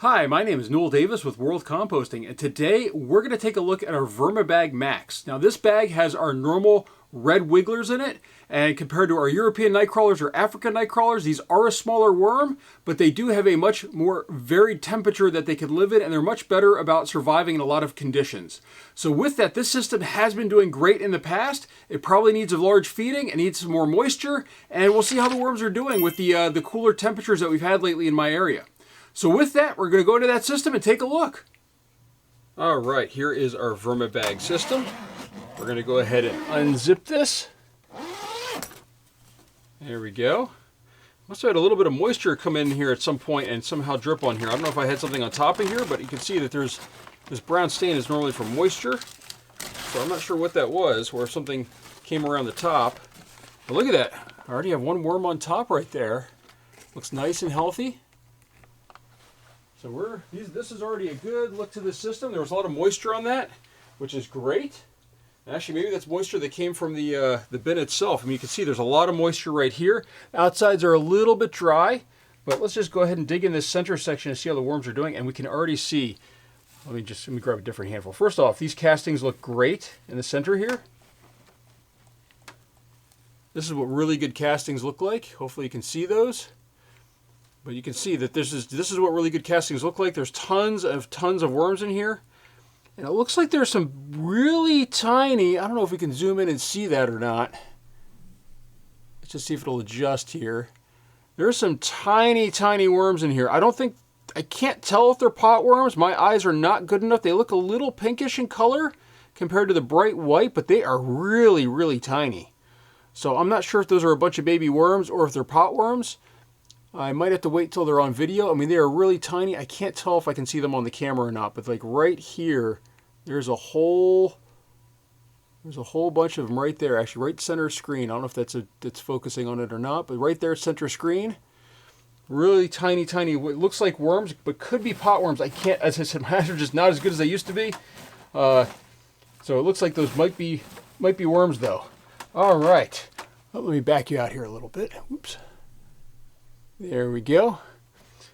Hi, my name is Newell Davis with World Composting, and today we're going to take a look at our Vermibag Max. Now this bag has our normal red wigglers in it, and compared to our European night crawlers or African night crawlers, these are a smaller worm, but they do have a much more varied temperature that they can live in, and they're much better about surviving in a lot of conditions. So with that, this system has been doing great in the past. It probably needs a large feeding, it needs some more moisture, and we'll see how the worms are doing with the cooler temperatures that we've had lately in my area. So with that, we're going to go into that system and take a look. All right, here is our Vermibag system. We're going to go ahead and unzip this. There we go. Must have had a little bit of moisture come in here at some point and somehow drip on here. I don't know if I had something on top of here, but you can see that there's this brown stain is normally from moisture. So I'm not sure what that was, or if something came around the top. But look at that. I already have one worm on top right there. Looks nice and healthy. So this is already a good look to the system. There was a lot of moisture on that, which is great. Actually, maybe that's moisture that came from the bin itself. I mean, you can see there's a lot of moisture right here. Outsides are a little bit dry, but let's just go ahead and dig in this center section and see how the worms are doing. And we can already see, let me grab a different handful. First off, these castings look great in the center here. This is what really good castings look like. Hopefully you can see those. But you can see that this is what really good castings look like. There's tons of worms in here. And it looks like there's some really tiny, I don't know if we can zoom in and see that or not. Let's just see if it'll adjust here. There's some tiny worms in here. I can't tell if they're pot worms. My eyes are not good enough. They look a little pinkish in color compared to the bright white, but they are really tiny. So I'm not sure if those are a bunch of baby worms or if they're pot worms. I might have to wait till they're on video. I mean, they are really tiny. I can't tell if I can see them on the camera or not, but like right here, there's a whole bunch of them right there, actually right center screen. I don't know if that's focusing on it or not, but right there, center screen. Really tiny. It looks like worms, but could be pot worms. I can't, as I said, my eyes are just not as good as they used to be. So it looks like those might be worms though. All right, let me back you out here a little bit. Oops. There we go.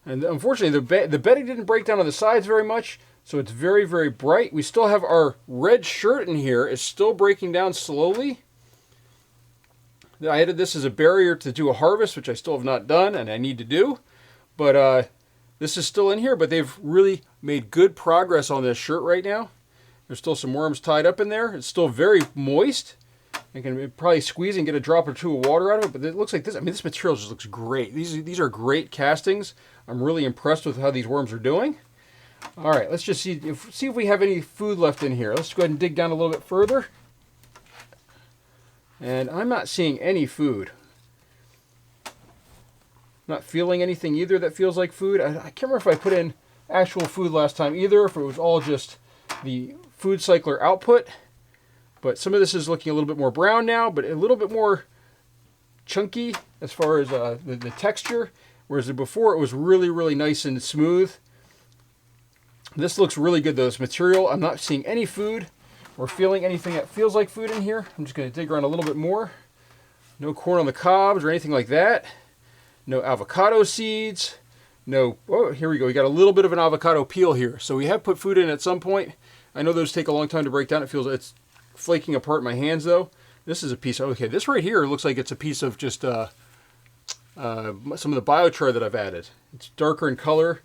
And unfortunately, the bedding didn't break down on the sides very much, so it's very bright. We still have our red shirt in here. It's still breaking down slowly. I added this as a barrier to do a harvest, which I still have not done, and I need to do. But this is still in here, but they've really made good progress on this shirt right now. There's still some worms tied up in there. It's still very moist. I can probably squeeze and get a drop or two of water out of it, but it looks like this. I mean, this material just looks great. These are great castings. I'm really impressed with how these worms are doing. All right, let's just see if we have any food left in here. Let's go ahead and dig down a little bit further. And I'm not seeing any food. Not feeling anything either that feels like food. I can't remember if I put in actual food last time either, if it was all just the food cycler output. But some of this is looking a little bit more brown now, but a little bit more chunky as far as the texture. Whereas before it was really nice and smooth. This looks really good though. This material, I'm not seeing any food or feeling anything that feels like food in here. I'm just going to dig around a little bit more. No corn on the cobs or anything like that. No avocado seeds. No, oh, here we go. We got a little bit of an avocado peel here. So we have put food in at some point. I know those take a long time to break down. It's flaking apart in my hands though. This is a piece of, okay, this right here looks like it's a piece of just some of the biochar that I've added. It's darker in color,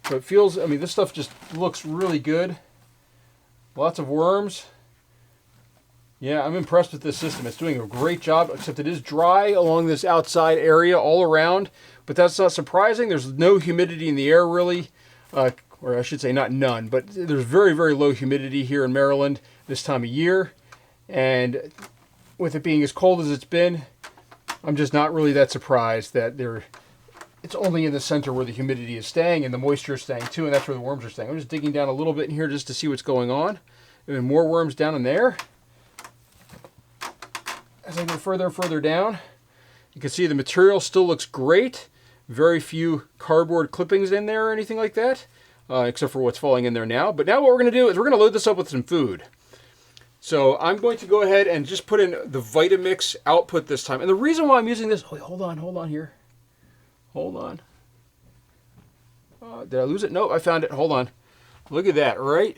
but it feels, I mean, this stuff just looks really good. Lots of worms. Yeah, I'm impressed with this system. It's doing a great job, except it is dry along this outside area all around, but that's not surprising. There's no humidity in the air really, or I should say not none, but there's very low humidity here in Maryland this time of year, and with it being as cold as it's been, I'm just not really that surprised that it's only in the center where the humidity is staying and the moisture is staying too, and that's where the worms are staying. I'm just digging down a little bit in here just to see what's going on. Even more worms down in there. As I go further and further down, you can see the material still looks great. Very few cardboard clippings in there or anything like that, except for what's falling in there now. But now what we're going to do is we're going to load this up with some food. So I'm going to go ahead and just put in the Vitamix output this time. And the reason why I'm using this, oh, wait, hold on here. Hold on. Did I lose it? Nope, I found it. Hold on. Look at that right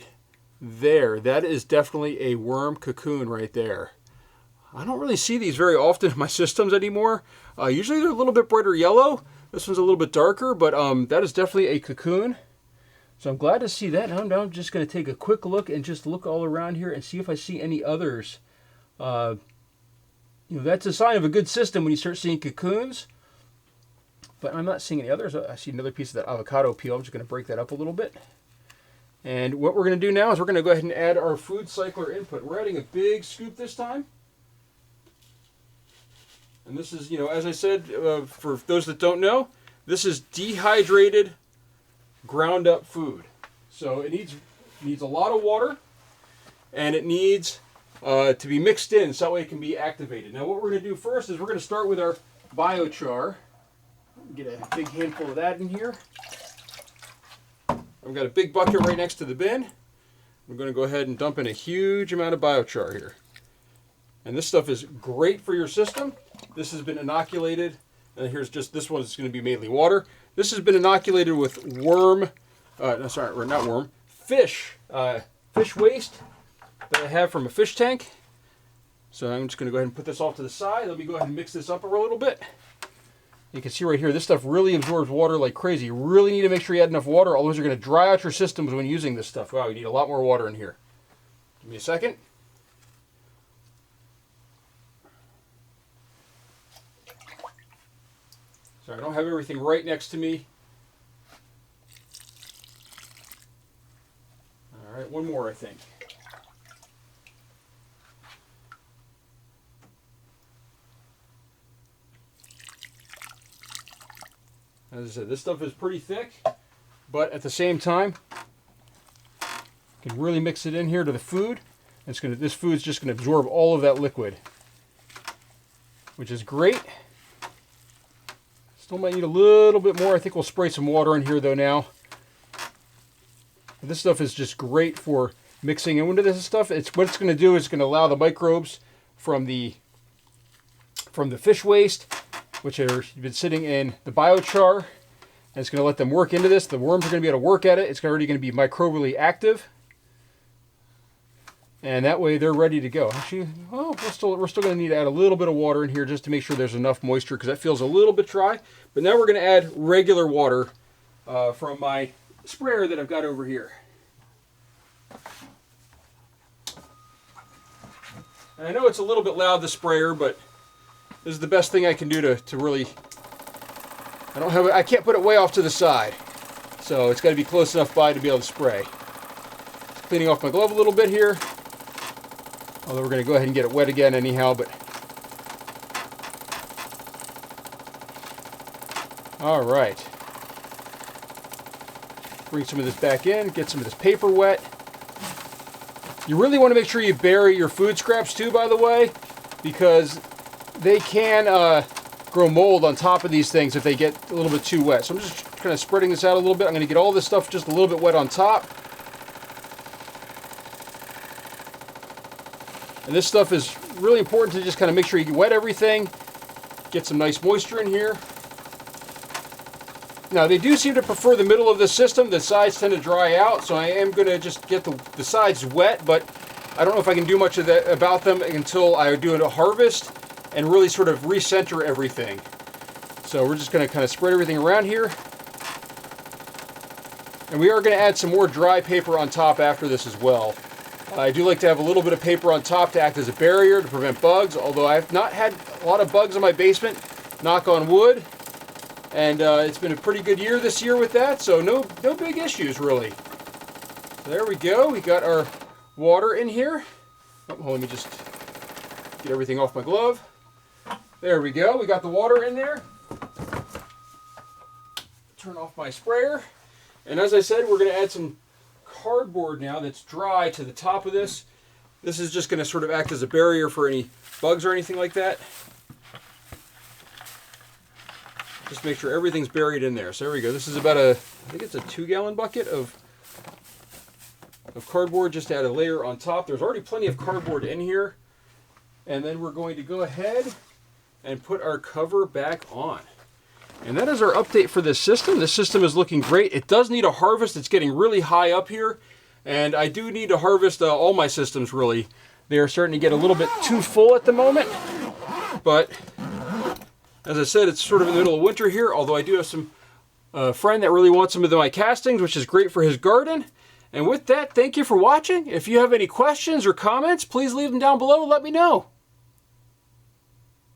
there. That is definitely a worm cocoon right there. I don't really see these very often in my systems anymore. Usually they're a little bit brighter yellow. This one's a little bit darker, but that is definitely a cocoon. So I'm glad to see that. Now I'm just going to take a quick look and just look all around here and see if I see any others. That's a sign of a good system when you start seeing cocoons. But I'm not seeing any others. I see another piece of that avocado peel. I'm just going to break that up a little bit. And what we're going to do now is we're going to go ahead and add our food cycler input. We're adding a big scoop this time. And this is, as I said, for those that don't know, this is dehydrated, ground up food. So it needs a lot of water, and it needs to be mixed in so that way it can be activated. Now what we're going to do first is we're going to start with our biochar. Get a big handful of that in here. I've got a big bucket right next to the bin. We're going to go ahead and dump in a huge amount of biochar here. And this stuff is great for your system. This has been inoculated. And here's just this one is going to be mainly water. This has been inoculated with fish waste that I have from a fish tank. So I'm just going to go ahead and put this off to the side. Let me go ahead and mix this up a little bit. You can see right here, this stuff really absorbs water like crazy. You really need to make sure you add enough water, otherwise you're going to dry out your systems when using this stuff. Wow, you need a lot more water in here. Give me a second. Sorry, I don't have everything right next to me. All right, one more, I think. As I said, this stuff is pretty thick, but at the same time, you can really mix it in here to the food. This food's just going to absorb all of that liquid, which is great. Still might need a little bit more. I think we'll spray some water in here though now. This stuff is just great for mixing into this stuff. What it's going to do is it's going to allow the microbes from the fish waste, which have been sitting in the biochar, and it's going to let them work into this. The worms are going to be able to work at it. It's already going to be microbially active, and that way they're ready to go. Actually, well, we're still going to need to add a little bit of water in here just to make sure there's enough moisture, because that feels a little bit dry. But now we're going to add regular water from my sprayer that I've got over here. And I know it's a little bit loud, the sprayer, but this is the best thing I can do to really, I can't put it way off to the side. So it's got to be close enough by to be able to spray. Just cleaning off my glove a little bit here. Although we're going to go ahead and get it wet again anyhow, but. All right. Bring some of this back in, get some of this paper wet. You really want to make sure you bury your food scraps too, by the way, because they can grow mold on top of these things if they get a little bit too wet. So I'm just kind of spreading this out a little bit. I'm going to get all this stuff just a little bit wet on top. And this stuff is really important to just kind of make sure you wet everything. Get some nice moisture in here. Now, they do seem to prefer the middle of the system. The sides tend to dry out, so I am going to just get the sides wet, but I don't know if I can do much of that about them until I do a harvest and really sort of recenter everything. So we're just going to kind of spread everything around here. And we are going to add some more dry paper on top after this as well. I do like to have a little bit of paper on top to act as a barrier to prevent bugs, although I've not had a lot of bugs in my basement, knock on wood. And it's been a pretty good year this year with that, so no big issues really. So there we go. We got our water in here. Oh, let me just get everything off my glove. There we go. We got the water in there. Turn off my sprayer. And as I said, we're going to add some cardboard now that's dry to the top of this. This is just going to sort of act as a barrier for any bugs or anything like that. Just make sure everything's buried in there. So there we go. This is about I think it's a 2-gallon bucket of cardboard, just to add a layer on top. There's already plenty of cardboard in here. And then we're going to go ahead and put our cover back on. And that is our update for this system. This system is looking great. It does need a harvest. It's getting really high up here. And I do need to harvest all my systems, really. They are starting to get a little bit too full at the moment. But, as I said, it's sort of in the middle of winter here. Although I do have some friend that really wants some of my castings, which is great for his garden. And with that, thank you for watching. If you have any questions or comments, please leave them down below and let me know.